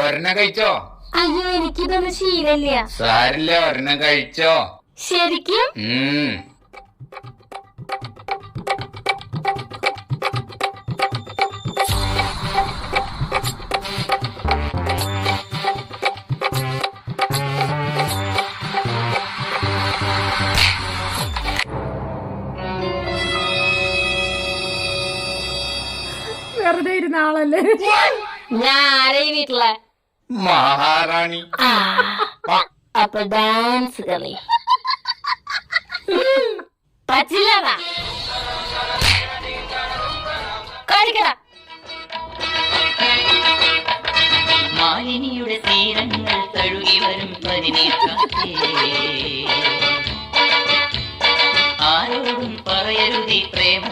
ഒരെണ്ണം കഴിച്ചോ? അയ്യോ, എനിക്കിതൊന്നും ശീലല്ല. സാരില്ല, ഒരെണ്ണം കഴിച്ചോ? ശരിക്കും? വെറുതെ ഇരുന്ന ആളല്ലേ? ഞാൻ ആരെ വീട്ടിലെ മഹാറാണി. അപ്പൊ ഡാൻസ് കളി പറ്റില്ലടാ. കളിക്കടാ. മാലിനിയുടെ തീരങ്ങൾ തഴുകി വരും പതിനേക്കാത്തേ, ആരോടും പറയരുതി പ്രേമ